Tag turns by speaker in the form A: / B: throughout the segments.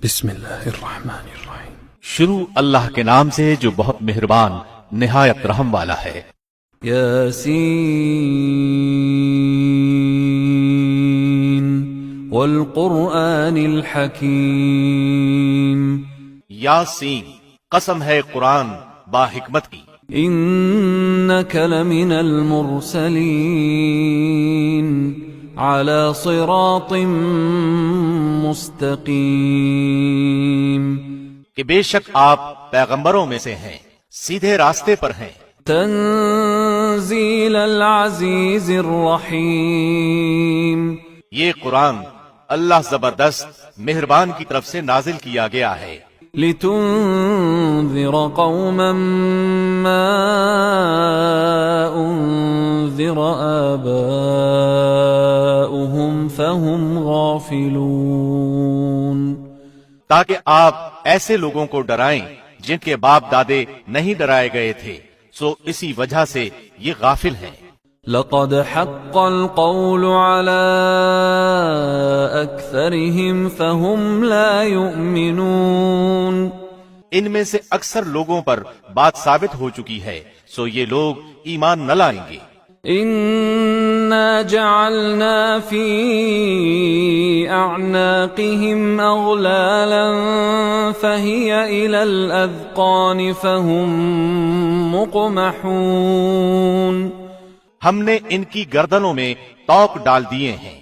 A: بسم اللہ الرحمن الرحیم۔
B: شروع اللہ کے نام سے جو بہت مہربان نہایت رحم والا ہے۔
C: یاسین والقرآن الحکیم۔
B: یاسین، قسم ہے قرآن با حکمت کی۔
C: انک لمن المرسلین علی صراط مستقیم۔
B: کہ بے شک آپ پیغمبروں میں سے ہیں، سیدھے راستے پر ہیں۔
C: تنزیل العزیز الرحیم۔
B: یہ قرآن اللہ زبردست مہربان کی طرف سے نازل کیا گیا ہے۔
C: لتنذر قوما ما انذر آباؤهم فهم غافلون۔
B: تاکہ آپ ایسے لوگوں کو ڈرائیں جن کے باپ دادے نہیں ڈرائے گئے تھے، سو اسی وجہ سے یہ غافل ہیں۔
C: لقد حق القول على أكثرهم فهم لا يؤمنون۔
B: ان میں سے اکثر لوگوں پر بات ثابت ہو چکی ہے، سو یہ لوگ ایمان نہ لائیں گے۔
C: إنا جعلنا في أعناقهم أغلالا فهي إلى الأذقان فهم مقمحون۔
B: ہم نے ان کی گردنوں میں توق ڈال دیے ہیں،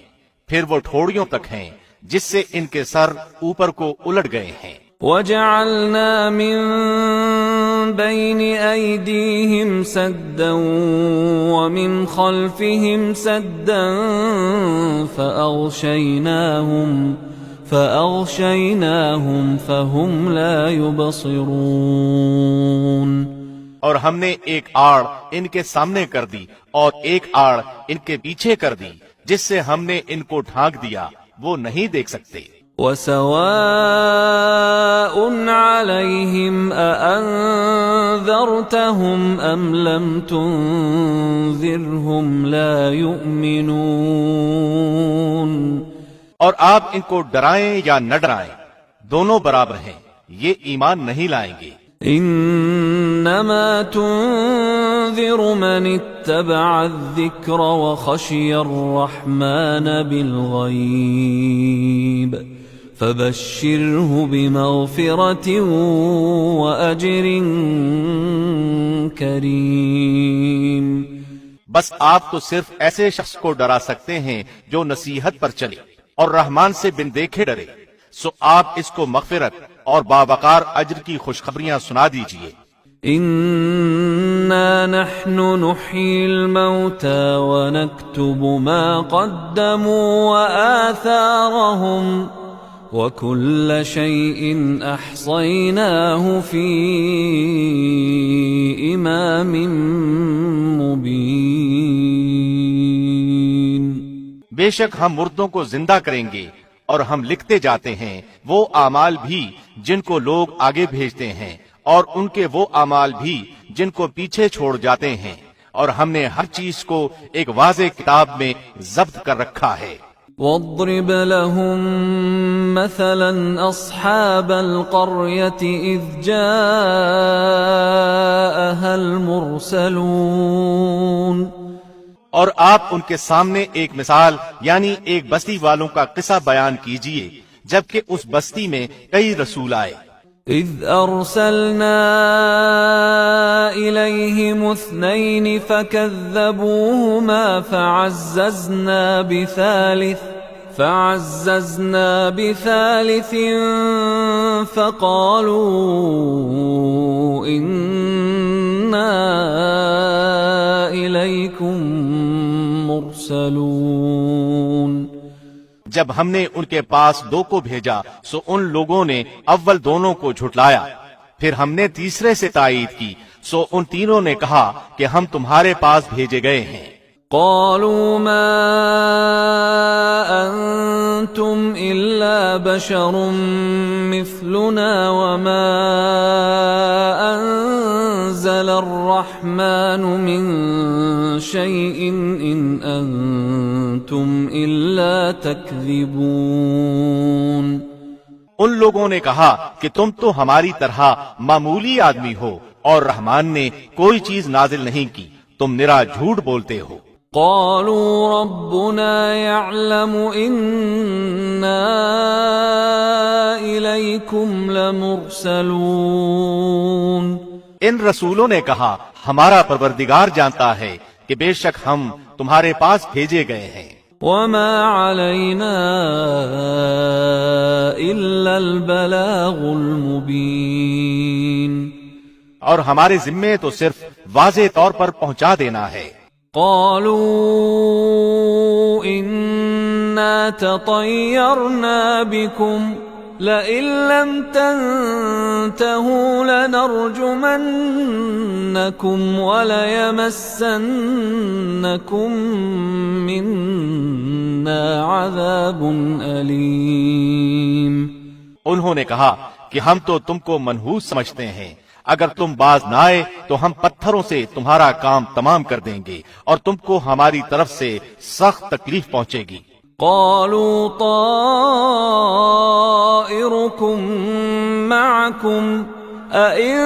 B: پھر وہ ٹھوڑیوں تک ہیں جس سے ان کے سر اوپر کو الٹ گئے ہیں۔
C: وجعلنا من بين أيديهم سدا ومن خلفهم سدا فأغشيناهم فهم لا يبصرون۔
B: اور ہم نے ایک آڑ ان کے سامنے کر دی اور ایک آڑ ان کے پیچھے کر دی، جس سے ہم نے ان کو ڈھانک دیا، وہ نہیں دیکھ سکتے۔
C: وسواء عليهم أأنذرتهم أم لم تنذرهم لا يؤمنون۔
B: اور آپ ان کو ڈرائیں یا نہ ڈرائیں، دونوں برابر ہیں، یہ ایمان نہیں لائیں گے۔
C: انما تنذر من اتبع الذکر وخشی الرحمن بالغیب فبشره بمغفرة وأجر کریم۔
B: بس آپ تو صرف ایسے شخص کو ڈرا سکتے ہیں جو نصیحت پر چلے اور رحمان سے بن دیکھے ڈرے، سو آپ اس کو مغفرت اور باوقار اجر کی خوشخبریاں سنا دیجئے۔
C: انا نحن نحيي الموتى ونكتب ما قدموا وآثارهم وكل شيء احصيناه في امام مبين۔
B: بے شک ہم مردوں کو زندہ کریں گے اور ہم لکھتے جاتے ہیں وہ اعمال بھی جن کو لوگ آگے بھیجتے ہیں اور ان کے وہ اعمال بھی جن کو پیچھے چھوڑ جاتے ہیں، اور ہم نے ہر چیز کو ایک واضح کتاب میں ضبط کر رکھا ہے۔
C: واضرب لهم مثلا اصحاب القرية اذ جاءها المرسلون۔
B: اور آپ ان کے سامنے ایک مثال یعنی ایک بستی والوں کا قصہ بیان کیجئے جبکہ اس بستی میں کئی رسول آئے۔
C: اذ ارسلنا الیہم اثنین فکذبوہما فعززنا بثالث فقالوا انا الیکم مرسلون۔
B: جب ہم نے ان کے پاس دو کو بھیجا سو ان لوگوں نے اول دونوں کو جھٹلایا، پھر ہم نے تیسرے سے تائید کی سو ان تینوں نے کہا کہ ہم تمہارے پاس بھیجے گئے ہیں۔
C: قالوا ما انتم الا بشر مثلنا وما انزل الرحمن من شيء ان انتم الا تكذبون۔
B: ان لوگوں نے کہا کہ تم تو ہماری طرح معمولی آدمی ہو اور رحمان نے کوئی چیز نازل نہیں کی، تم نرا جھوٹ بولتے ہو۔
C: قالوا ربنا يعلم إنا إليكم لمرسلون۔
B: ان رسولوں نے کہا ہمارا پروردگار جانتا ہے کہ بے شک ہم تمہارے پاس بھیجے گئے ہیں۔
C: وما علينا إلا البلاغ المبين۔
B: اور ہمارے ذمے تو صرف واضح طور پر پہنچا دینا ہے۔
C: قالوا إنا تطيرنا بكم لئن لم تنتهوا لنرجمنكم وليمسنكم منا عذاب أليم۔
B: انہوں نے کہا کہ ہم تو تم کو منحوس سمجھتے ہیں، اگر تم باز نہ آئے تو ہم پتھروں سے تمہارا کام تمام کر دیں گے اور تم کو ہماری طرف سے سخت تکلیف پہنچے گی۔
C: قالوا طائركم معكم أئن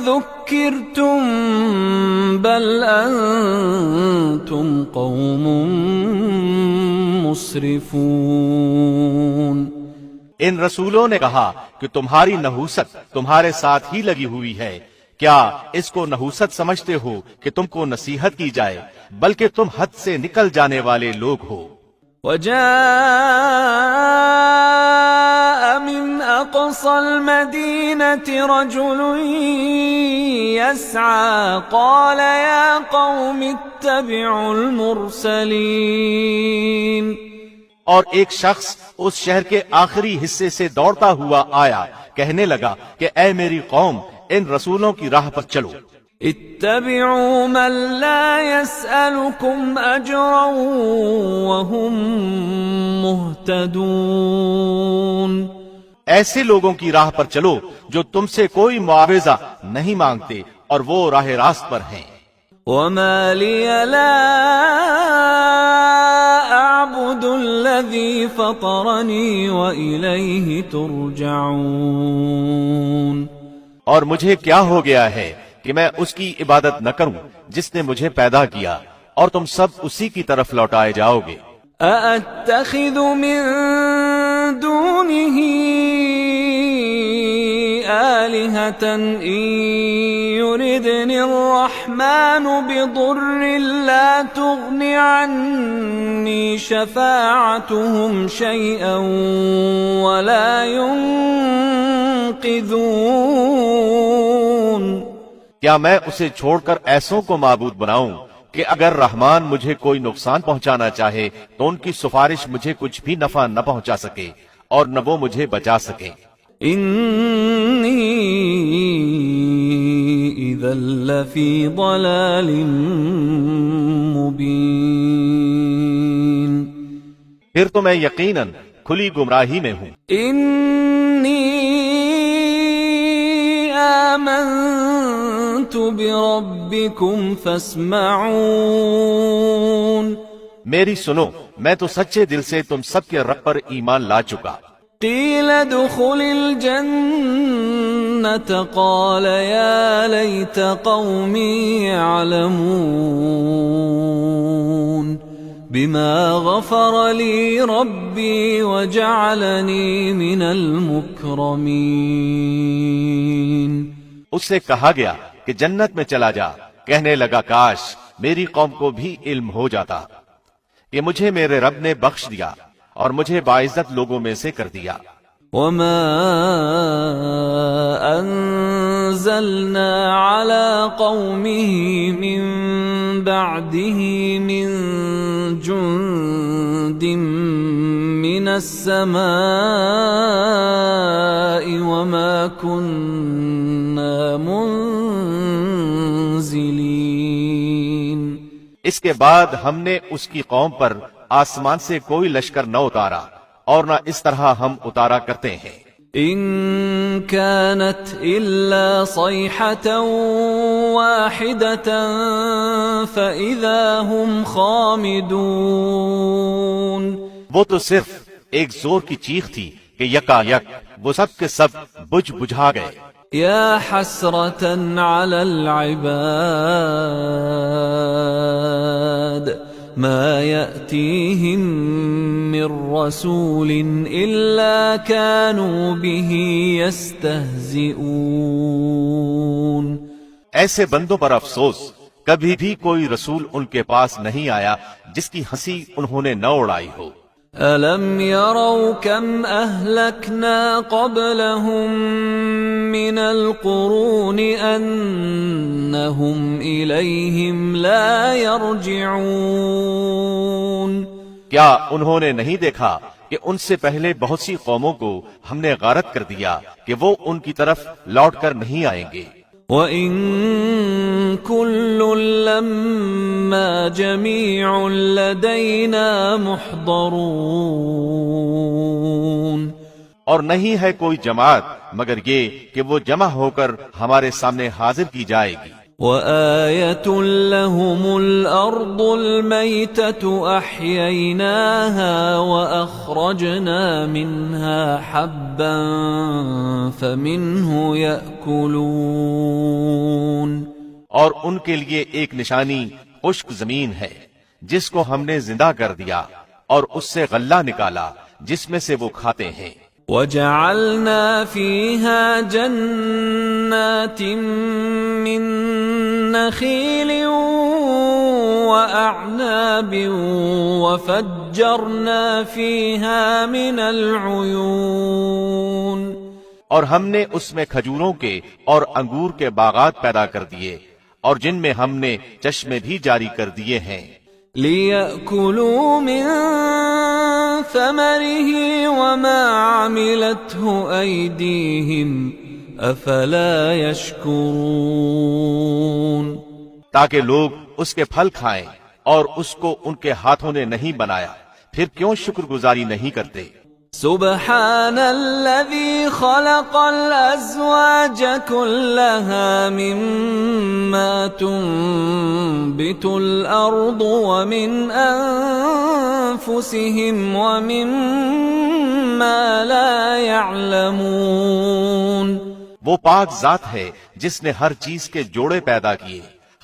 C: ذكرتم بل أنتم قوم مسرفون۔
B: ان رسولوں نے کہا کہ تمہاری نحوست تمہارے ساتھ ہی لگی ہوئی ہے، کیا اس کو نحوست سمجھتے ہو کہ تم کو نصیحت کی جائے، بلکہ تم حد سے نکل جانے والے لوگ ہو۔
C: وجاء من أقصى المدينة رجل يسعى قال يا قوم اتبعوا المرسلين۔
B: اور ایک شخص اس شہر کے آخری حصے سے دوڑتا ہوا آیا، کہنے لگا کہ اے میری قوم، ان رسولوں کی راہ پر چلو۔
C: اتبعوا من لا يسألكم أجرا وهم مهتدون۔
B: ایسے لوگوں کی راہ پر چلو جو تم سے کوئی معاوضہ نہیں مانگتے اور وہ راہ راست پر ہیں۔
C: وما لي لا أعبد الذي فطرني وإليه ترجعون۔
B: اور مجھے کیا ہو گیا ہے کہ میں اس کی عبادت نہ کروں جس نے مجھے پیدا کیا، اور تم سب اسی کی طرف لوٹائے جاؤ گے۔
C: أأتخذ من دونه آلهة إن يردني الرحمن بضر لا تغن عني شفاعتهم شيئا ولا ينقذون۔
B: کیا میں اسے چھوڑ کر ایسوں کو معبود بناؤں کہ اگر رحمان مجھے کوئی نقصان پہنچانا چاہے تو ان کی سفارش مجھے کچھ بھی نفع نہ پہنچا سکے اور نہ وہ مجھے بچا سکے۔
C: انی اذا لفی ضلال مبین۔
B: پھر تو میں یقیناً کھلی گمراہی میں ہوں۔
C: انی آمنت بربکم فاسمعون۔
B: میری سنو، میں تو سچے دل سے تم سب کے رب پر ایمان لا چکا۔
C: قیل ادخل الجنة قال یا لیت قومی يعلمون بما غفر لی ربی وجعلنی من المکرمین۔
B: اس سے کہا گیا کہ جنت میں چلا جا، کہنے لگا کاش میری قوم کو بھی علم ہو جاتا کہ مجھے میرے رب نے بخش دیا اور مجھے باعزت لوگوں میں سے کر دیا۔
C: وما انزلنا على قومه من بعده من جند من السماء وما كنا منزلين۔
B: اس کے بعد ہم نے اس کی قوم پر آسمان سے کوئی لشکر نہ اتارا اور نہ اس طرح ہم اتارا کرتے ہیں۔
C: ان كانت الا صيحة واحدة فاذا هم خامدون۔
B: وہ تو صرف ایک زور کی چیخ تھی کہ یکا یک وہ سب کے سب بجھ بجھا گئے۔
C: يا حسرة على العباد ما يأتيهم من رسول إلا كانوا به يستهزئون۔
B: ایسے بندوں پر افسوس، کبھی بھی کوئی رسول ان کے پاس نہیں آیا جس کی ہنسی انہوں نے نہ اڑائی ہو۔
C: أَلَمْ يَرَوْا كَمْ أَهْلَكْنَا قَبْلَهُمْ مِنَ الْقُرُونِ أَنَّهُمْ إِلَيْهِمْ لَا يَرْجِعُونَ۔
B: کیا انہوں نے نہیں دیکھا کہ ان سے پہلے بہت سی قوموں کو ہم نے غارت کر دیا کہ وہ ان کی طرف لوٹ کر نہیں آئیں گے۔
C: وَإِن كُلٌّ لَّمَّا جَمِيعٌ لَّدَيْنَا مُحْضَرُونَ۔
B: اور نہیں ہے کوئی جماعت مگر یہ کہ وہ جمع ہو کر ہمارے سامنے حاضر کی جائے گی۔
C: وَآيَةٌ لَّهُمُ الْأَرْضُ الْمَيْتَةُ أَحْيَيْنَاهَا وَأَخْرَجْنَا مِنْهَا حَبًّا فَمِنْهُ يَأْكُلُونَ۔
B: اور ان کے لیے ایک نشانی خشک زمین ہے جس کو ہم نے زندہ کر دیا اور اس سے غلہ نکالا جس میں سے وہ کھاتے ہیں۔
C: وَجَعَلْنَا فِيهَا جَنَّاتٍ مِّن نَّخِيلٍ وَأَعْنَابٍ وَفَجَّرْنَا فِيهَا مِنَ الْعُيُونِ۔
B: اور ہم نے اس میں کھجوروں کے اور انگور کے باغات پیدا کر دیے اور جن میں ہم نے چشمے بھی جاری کر دیے ہیں۔
C: لِيَأْكُلُوا مِن ثَمَرِهِ وَمَا عَمِلَتْهُ أَيْدِيهِمْ أَفَلَا يَشْكُرُونَ۔
B: تاکہ لوگ اس کے پھل کھائیں اور اس کو ان کے ہاتھوں نے نہیں بنایا، پھر کیوں شکر گزاری نہیں کرتے؟
C: سبحان الذي خلق الأزواج كلها مما تنبت الأرض ومن أنفسهم ومما لا يعلمون۔
B: وہ پاک ذات ہے جس نے ہر چیز کے جوڑے پیدا کیے،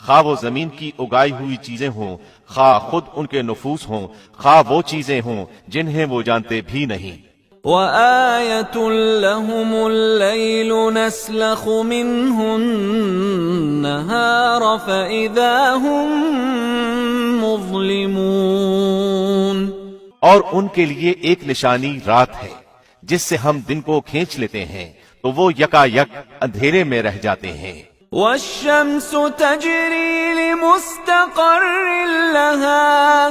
B: خواہ وہ زمین کی اگائی ہوئی چیزیں ہوں، خواہ خود ان کے نفوس ہوں، خواہ وہ چیزیں ہوں جنہیں وہ جانتے بھی نہیں۔
C: وَآيَةٌ لَّهُمُ اللَّيْلُ نَسْلَخُ مِنْهُ النَّهَارَ فَإِذَا هُمْ مُظْلِمُونَ۔
B: اور ان کے لیے ایک نشانی رات ہے جس سے ہم دن کو کھینچ لیتے ہیں تو وہ یکا یک اندھیرے میں رہ جاتے ہیں۔
C: وَالشَّمْسُ تَجْرِي لِمُسْتَقَرٍّ لَّهَا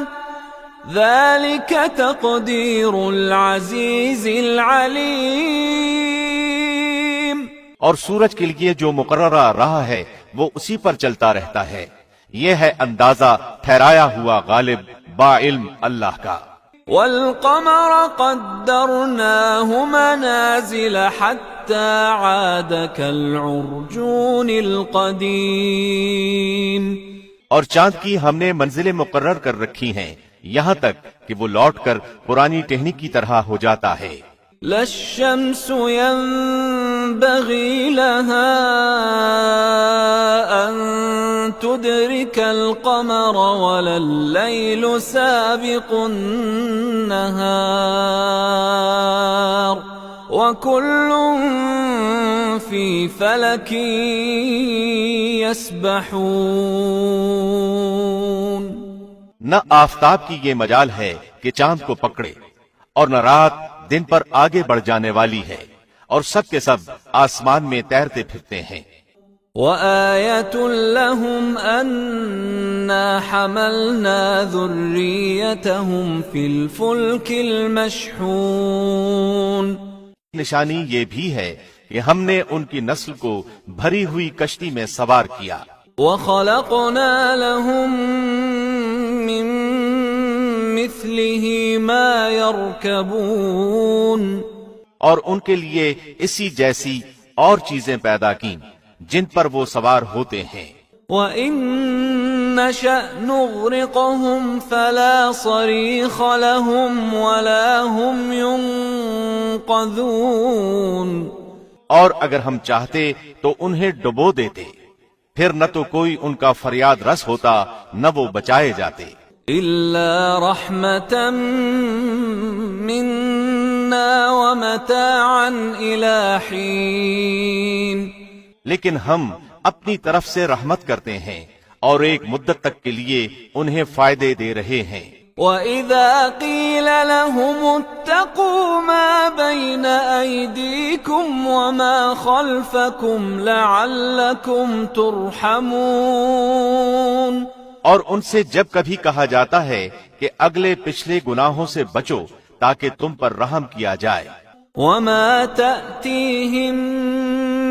C: ذَلِكَ تَقْدِيرُ الْعَزِيزِ الْعَلِيمِ۔
B: اور سورج کے لیے جو مقررہ راہ ہے وہ اسی پر چلتا رہتا ہے، یہ ہے اندازہ ٹھہرایا ہوا غالب باعلم اللہ کا۔
C: وَالْقَمَرَ قَدَّرْنَاهُ مَنَازِلَ حَتَّى عَادَ كَالْعُرْجُونِ الْقَدِيمِ۔
B: اور چاند کی ہم نے منزلیں مقرر کر رکھی ہیں یہاں تک کہ وہ لوٹ کر پرانی ٹہنی کی طرح ہو جاتا ہے۔
C: لا الشمس ينبغي لها أن تدرك القمر ولا الليل سابق النهار وكل في فلك يسبحون۔
B: نہ آفتاب کی یہ مجال ہے کہ چاند کو پکڑے اور نہ رات دن پر آگے بڑھ جانے والی ہے، اور سب کے سب آسمان میں تیرتے پھرتے ہیں۔
C: وَآيَةٌ لَّهُمْ أَنَّا حَمَلْنَا ذُرِّيَّتَهُمْ فِي الْفُلْكِ الْمَشْحُونِ۔
B: نشانی یہ بھی ہے کہ ہم نے ان کی نسل کو بھری ہوئی کشتی میں سوار کیا۔
C: وَخَلَقْنَا لَهُم مِّن مِّثْلِهِ مَا يَرْكَبُونَ۔
B: اور ان کے لیے اسی جیسی اور چیزیں پیدا کیں جن پر وہ سوار ہوتے ہیں۔
C: وَإِن نَّشَأْ نُغْرِقْهُمْ فَلَا صَرِيخَ لَهُمْ وَلَا هُمْ يُنقَذُونَ۔ ينقذون
B: اور اگر ہم چاہتے تو انہیں ڈبو دیتے، پھر نہ تو کوئی ان کا فریاد رس ہوتا نہ وہ بچائے جاتے،
C: إلا رحمة منا ومتاعا إلى حين
B: لیکن ہم اپنی طرف سے رحمت کرتے ہیں اور ایک مدت تک کے لیے انہیں فائدے دے رہے ہیں۔
C: وَإِذَا قِيلَ لَهُمُ اتَّقُوا مَا بَيْنَ أَيْدِيكُمْ وَمَا خَلْفَكُمْ لَعَلَّكُمْ تُرْحَمُونَ،
B: اور ان سے جب کبھی کہا جاتا ہے کہ اگلے پچھلے گناہوں سے بچو تاکہ تم پر رحم کیا جائے،
C: وَمَا تَأْتِيهِم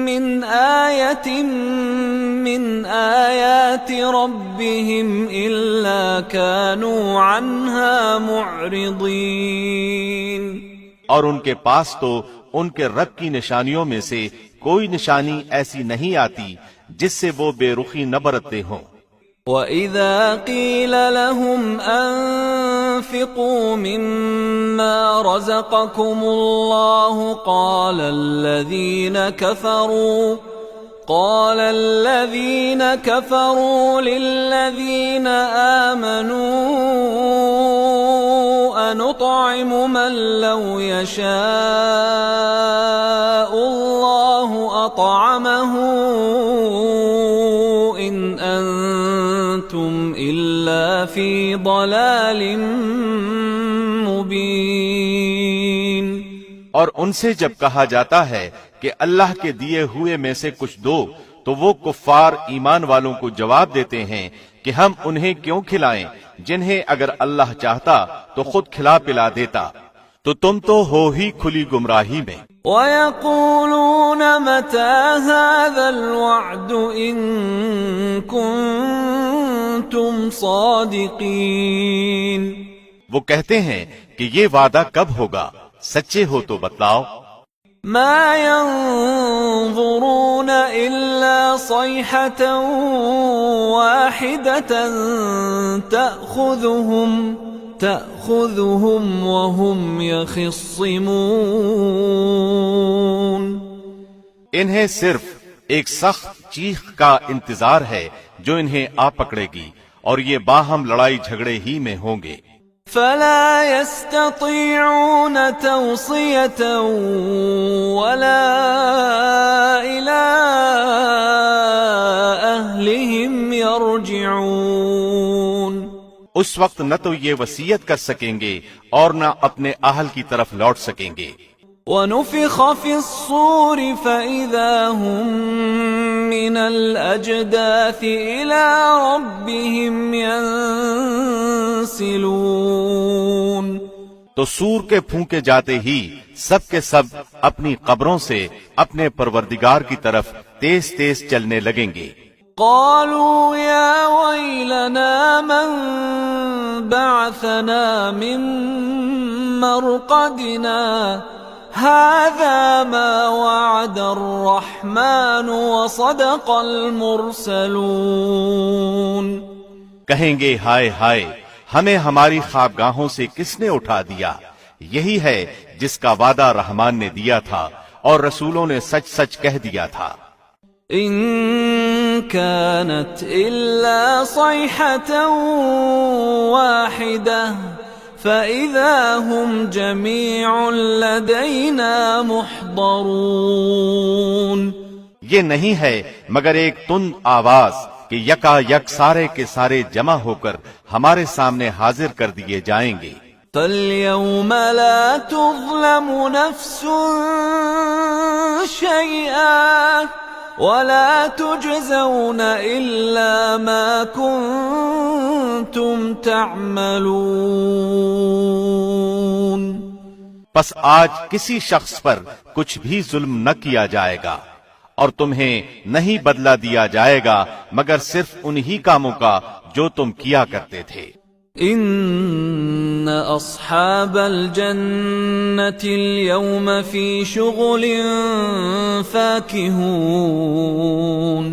C: مِّنْ آيَةٍ مِّنْ آيَاتِ رَبِّهِمْ إِلَّا كَانُوا عَنْهَا مُعْرِضِينَ،
B: اور ان کے پاس تو ان کے رب کی نشانیوں میں سے کوئی نشانی ایسی نہیں آتی جس سے وہ بے رخی نہ برتتے ہوں۔
C: وَإِذَا قِيلَ لَهُمْ أَنفِقُوا مِمَّا رَزَقَكُمُ اللَّهُ قَالَ الَّذِينَ كَفَرُوا لِلَّذِينَ آمَنُوا أَنُطْعِمُ مَن لَّوْ يَشَاءُ اللَّهُ أَطْعَمَهُ إِنْ أَنتُمْ إِلَّا فِي ضَلَالٍ مُبِينٍ۔
B: اور ان سے جب کہا جاتا ہے کہ اللہ کے دیے ہوئے میں سے کچھ دو تو وہ کفار ایمان والوں کو جواب دیتے ہیں کہ ہم انہیں کیوں کھلائیں جنہیں اگر اللہ چاہتا تو خود کھلا پلا دیتا، تو تم تو ہو ہی کھلی گمراہی میں۔
C: وَيَقُولُونَ مَتَى هَذَا الْوَعْدُ إِن كُنتُمْ صَادِقِينَ،
B: وہ کہتے ہیں کہ یہ وعدہ کب ہوگا، سچے ہو تو بتلاؤ۔
C: مَا يَنظُرُونَ إِلَّا صَيْحَةً وَاحِدَةً تَأْخُذُهُمْ وَهُمْ يَخِصِّمُونَ،
B: انہیں صرف ایک سخت چیخ کا انتظار ہے جو انہیں آ پکڑے گی، اور یہ باہم لڑائی جھگڑے ہی میں ہوں گے۔
C: فَلَا يَسْتَطِيعُونَ تَوْصِيَةً وَلَا إِلَىٰ أَهْلِهِمْ يَرْجِعُونَ،
B: اس وقت نہ تو یہ وصیت کر سکیں گے اور نہ اپنے اہل کی طرف لوٹ سکیں گے۔
C: وَنُفِخَ فِي الصُّورِ فَإِذَا هُم مِّنَ الْأَجْدَاثِ إِلَىٰ رَبِّهِمْ يَنسِلُونَ،
B: تو سور کے پھونکے جاتے ہی سب کے سب اپنی قبروں سے اپنے پروردگار کی طرف تیز تیز چلنے لگیں گے۔
C: قالوا يا ويلنا من بعثنا من مرقدنا هذا ما وعد الرحمن وصدق المرسلون،
B: کہیں گے ہائے ہائے، ہمیں ہماری خوابگاہوں سے کس نے اٹھا دیا، یہی ہے جس کا وعدہ رحمان نے دیا تھا اور رسولوں نے سچ سچ کہہ دیا تھا۔
C: إن كانت إلا صيحة واحدة فإذا هم جميع لدينا محضرون،
B: یہ نہیں ہے مگر ایک تند آواز کہ یکا یک سارے کے سارے جمع ہو کر ہمارے سامنے حاضر کر دیے جائیں گے۔
C: فَالْيَوْمَ لَا تُظْلَمُ نَفْسٌ شَيْئًا وَلَا تُجْزَوْنَ إِلَّا مَا كُنتُمْ تَعْمَلُونَ،
B: پس آج کسی شخص پر کچھ بھی ظلم نہ کیا جائے گا اور تمہیں نہیں بدلہ دیا جائے گا مگر صرف انہی کاموں کا جو تم کیا کرتے تھے۔
C: ان اصحاب الجنة اليوم في شغل فاكهون،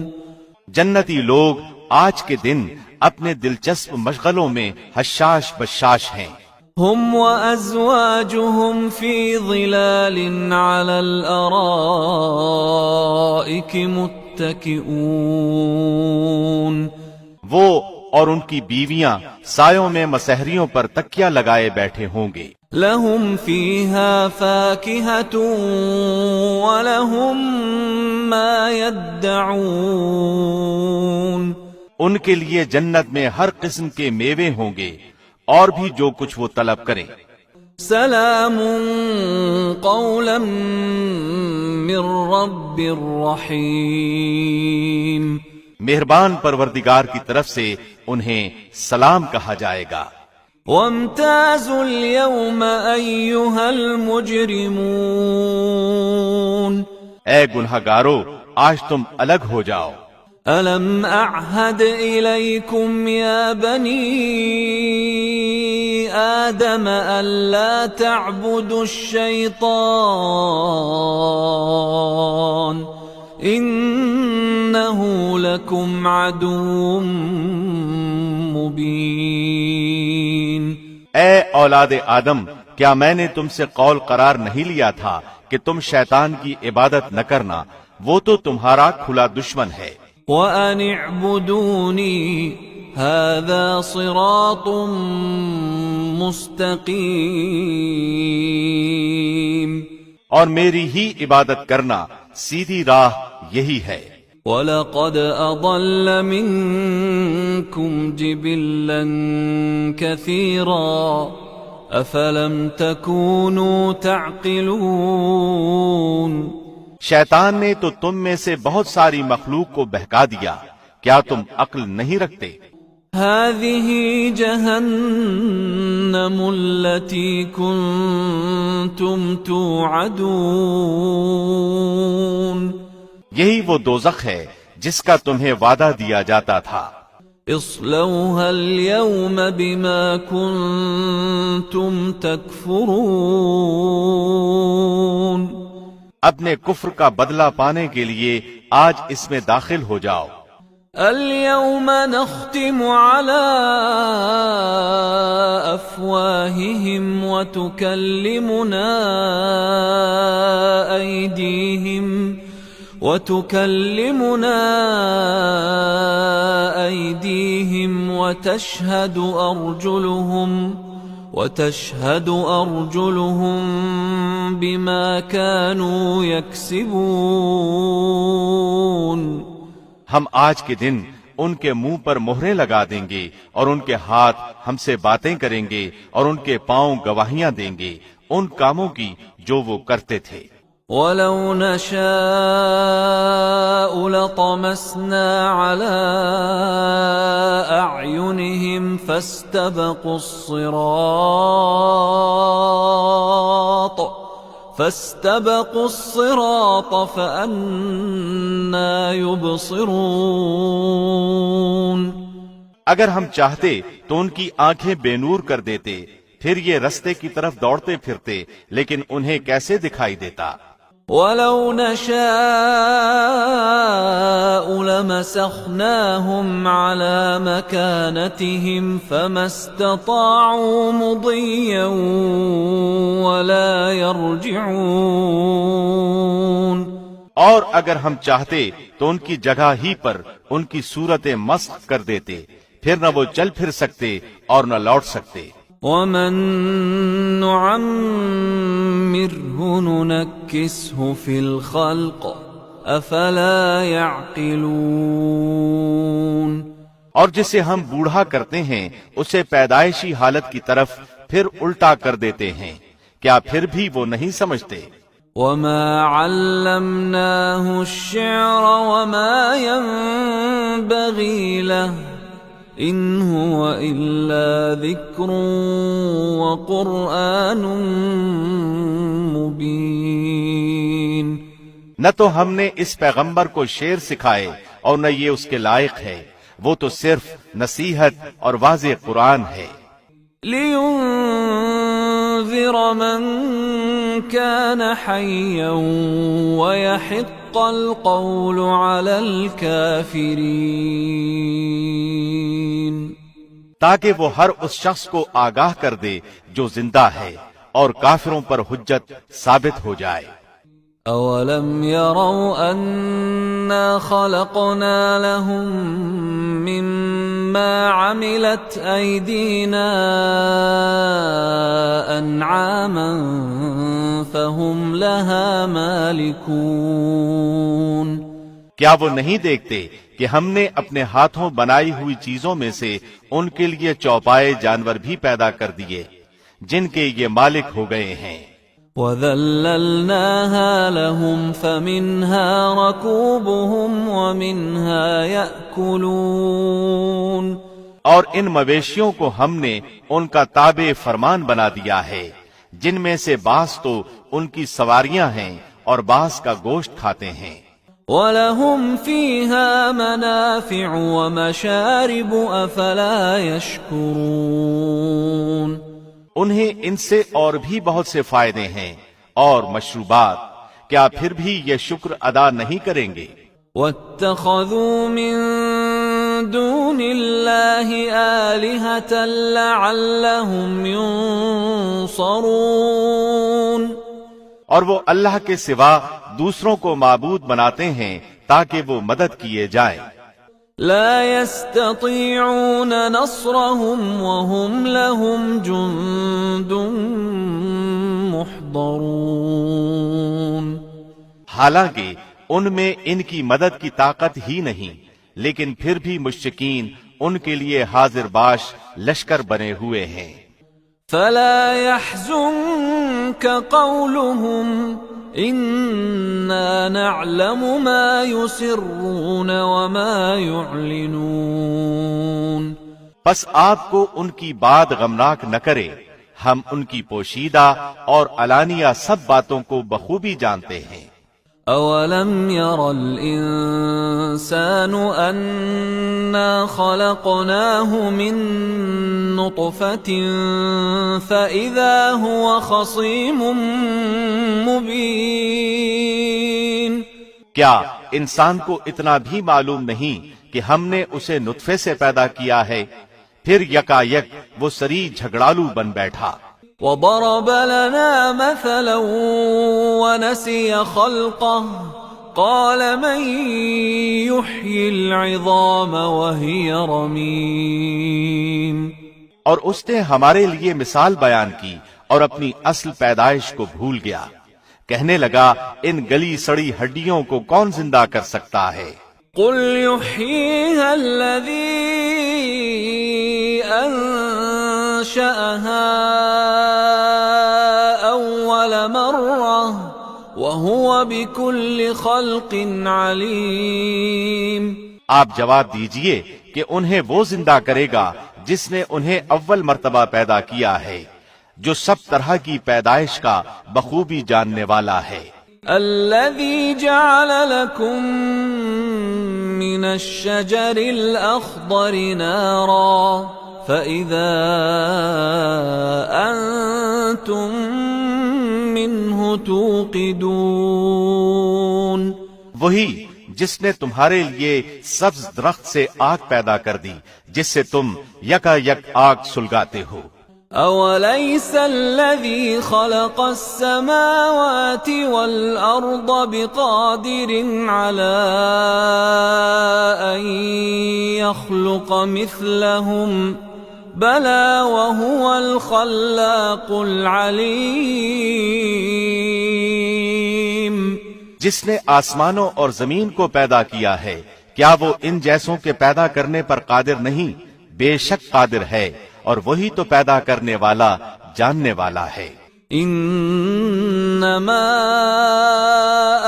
B: جنتی لوگ آج کے دن اپنے دلچسپ مشغلوں میں حشاش بشاش ہیں۔
C: هم وأزواجهم في ظلال على الأرائك متكئون
B: وہ اور ان کی بیویاں سایوں میں مسہریوں پر تکیہ لگائے بیٹھے ہوں گے.
C: لهم فيها فاكهة ولهم ما يدعون
B: ان کے لیے جنت میں ہر قسم کے میوے ہوں گے اور بھی جو کچھ وہ طلب کریں.
C: سلام قولا من رب رحیم
B: مہربان پروردگار کی طرف سے انہیں سلام کہا جائے گا.
C: وامتازوا اليوم أيها المجرمون
B: اے گنہگارو آج تم الگ ہو جاؤ.
C: ألم أعهد إليكم يا بني آدم ألا تعبدوا الشيطان إنه لكم عدو مبين.
B: اے اولاد آدم، کیا میں نے تم سے قول قرار نہیں لیا تھا کہ تم شیطان کی عبادت نہ کرنا؟ وہ تو تمہارا کھلا دشمن ہے.
C: وَأَنِ اعْبُدُونِي هَذَا صِرَاطٌ مُسْتَقِيمٌ
B: اور میری ہی عبادت کرنا سیدھی راہ یہی ہے.
C: وَلَقَدْ أَضَلَّ مِنْكُمْ جِبِلًّا كَثِيرًا أَفَلَمْ تَكُونُوا تَعْقِلُونَ
B: شیطان نے تو تم میں سے بہت ساری مخلوق کو بہکا دیا، کیا تم عقل نہیں رکھتے؟
C: هذه جهنم التي كنتم توعدون
B: یہی وہ دوزخ ہے جس کا تمہیں وعدہ دیا جاتا تھا.
C: اصلوها اليوم بما كنتم تكفرون
B: اپنے کفر کا بدلہ پانے کے لیے آج اس میں داخل ہو جاؤ.
C: اليوم نختم على أفواههم وتكلمنا أيديهم وتشهد أرجلهم بما كانوا يكسبون.
B: ہم آج کے دن ان کے منہ پر مہریں لگا دیں گے اور ان کے ہاتھ ہم سے باتیں کریں گے اور ان کے پاؤں گواہیاں دیں گے ان کاموں کی جو وہ کرتے تھے.
C: وَلَوْ نَشَاءُ لَطَمَسْنَا عَلَىٰ أَعْيُنِهِمْ فَاسْتَبَقُوا الصِّرَاطَ فَأَنَّىٰ يُبْصِرُونَ.
B: اگر ہم چاہتے تو ان کی آنکھیں بے نور کر دیتے، پھر یہ رستے کی طرف دوڑتے پھرتے، لیکن انہیں کیسے دکھائی دیتا؟
C: وَلَوْ نَشَاءُ لَمَسَخْنَاهُمْ عَلَىٰ مَكَانَتِهِمْ فَمَا اسْتَطَاعُوا مُضِيًّا وَلَا يَرْجِعُونَ.
B: اور اگر ہم چاہتے تو ان کی جگہ ہی پر ان کی صورتیں مسخ کر دیتے، پھر نہ وہ چل پھر سکتے اور نہ لوٹ سکتے.
C: وَمَن نُعَمِّرْهُ نُنَكِّسْهُ فِي الْخَلْقِ أَفَلَا يَعْقِلُونَ.
B: اور جسے ہم بوڑھا کرتے ہیں اسے پیدائشی حالت کی طرف پھر الٹا کر دیتے ہیں، کیا پھر بھی وہ نہیں سمجھتے؟
C: وَمَا عَلَّمْنَاهُ الشِّعْرَ وَمَا يَنبَغِي لَهُ إِنْ هُوَ إِلَّا ذِكْرٌ وَقُرْآنٌ مُبِينٌ.
B: نہ تو ہم نے اس پیغمبر کو شعر سکھائے اور نہ یہ اس کے لائق ہے، وہ تو صرف نصیحت اور واضح قرآن ہے.
C: لِيُنذِرَ مَن كَانَ حَيًّا وَيَحِقَّ الْقَوْلُ عَلَى الْكَافِرِينَ.
B: تاکہ وہ ہر اس شخص کو آگاہ کر دے جو زندہ ہے اور کافروں پر حجت ثابت ہو جائے۔
C: أولم يروا أنا خلقنا لهم مما عملت أيدينا أنعاما فهم لها مالكون؟
B: کیا وہ نہیں دیکھتے کہ ہم نے اپنے ہاتھوں بنائی ہوئی چیزوں میں سے ان کے لیے چوپائے جانور بھی پیدا کر دیے جن کے یہ مالک ہو گئے ہیں۔
C: وَذَلَّلْنَاهَا لَهُمْ فَمِنْهَا رَكُوبُهُمْ وَمِنْهَا يَأْكُلُونَ،
B: اور ان مویشیوں کو ہم نے ان کا تابع فرمان بنا دیا ہے، جن میں سے بعض تو ان کی سواریاں ہیں اور بعض کا گوشت کھاتے ہیں۔
C: وَلَهُمْ فِيهَا مَنَافِعُ وَمَشَارِبُ أَفَلَا يَشْكُرُونَ،
B: انہیں ان سے اور بھی بہت سے فائدے ہیں اور مشروبات، کیا پھر بھی یہ شکر ادا نہیں کریں گے؟
C: وَاتَّخَذُوا مِن دُونِ اللَّهِ آلِهَةً لَعَلَّهُمْ يُنصَرُونَ،
B: اور وہ اللہ کے سوا دوسروں کو معبود بناتے ہیں تاکہ وہ مدد کیے جائیں۔
C: لا يستطيعون نصرهم وهم لهم جند محضرون،
B: حالانکہ ان میں ان کی مدد کی طاقت ہی نہیں، لیکن پھر بھی مشرکین ان کے لیے حاضر باش لشکر بنے ہوئے ہیں۔
C: فلا يحزنك قولهم إنا نعلم ما يسرون وما يعلنون،
B: پس آپ کو ان کی بات غمناک نہ کرے، ہم ان کی پوشیدہ اور علانیہ سب باتوں کو بخوبی جانتے ہیں۔
C: أولم ير الإنسان أنا خلقناه من نطفة فإذا هو خصيم مبين،
B: کیا انسان کو اتنا بھی معلوم نہیں کہ ہم نے اسے نطفے سے پیدا کیا ہے، پھر یکا یک وہ سری جھگڑالو بن بیٹھا۔
C: وضرب لنا مثلا ونسي خلقه قال من يحيي العظام وهي رميم،
B: اور اس نے ہمارے لیے مثال بیان کی اور اپنی اصل پیدائش کو بھول گیا، کہنے لگا ان گلی سڑی ہڈیوں کو کون زندہ کر سکتا ہے؟
C: قل يحييها الذي أنشأها أول مرة وهو بكل خلق عليم،
B: آپ جواب دیجئے کہ انہیں وہ زندہ کرے گا جس نے انہیں اول مرتبہ پیدا کیا ہے، جو سب طرح کی پیدائش کا بخوبی جاننے والا ہے۔
C: الذي جعل لكم من الشجر الأخضر نارا فإذا أنتم منه توقدون،
B: وہی جس نے تمہارے لیے سبز درخت سے آگ پیدا کر دی جس سے تم یکا یک آگ سلگاتے ہو۔
C: أوليس الذي خلق السماوات والأرض بقادر على أن يخلق مثلهم بلى وهو الخلاق العليم،
B: جس نے آسمانوں اور زمین کو پیدا کیا ہے، کیا وہ ان جیسوں کے پیدا کرنے پر قادر نہیں؟ بے شک قادر ہے، اور وہی تو پیدا کرنے والا جاننے والا ہے۔
C: انما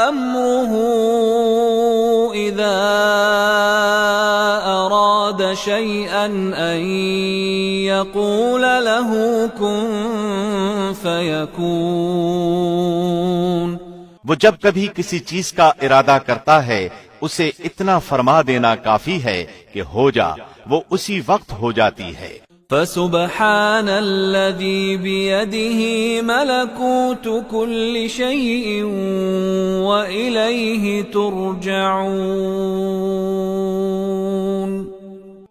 C: امره اذا اراد شيئا ان يقول له كن فيكون،
B: وہ جب کبھی کسی چیز کا ارادہ کرتا ہے اسے اتنا فرما دینا کافی ہے کہ ہو جا، وہ اسی وقت ہو جاتی ہے۔
C: فسبحان الذي بيده ملكوت كل شيء وإليه ترجعون،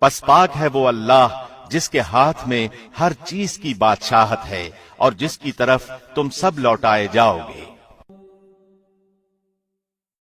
B: پس پاک ہے وہ اللہ جس کے ہاتھ میں ہر چیز کی بادشاہت ہے اور جس کی طرف تم سب لوٹائے جاؤ گے۔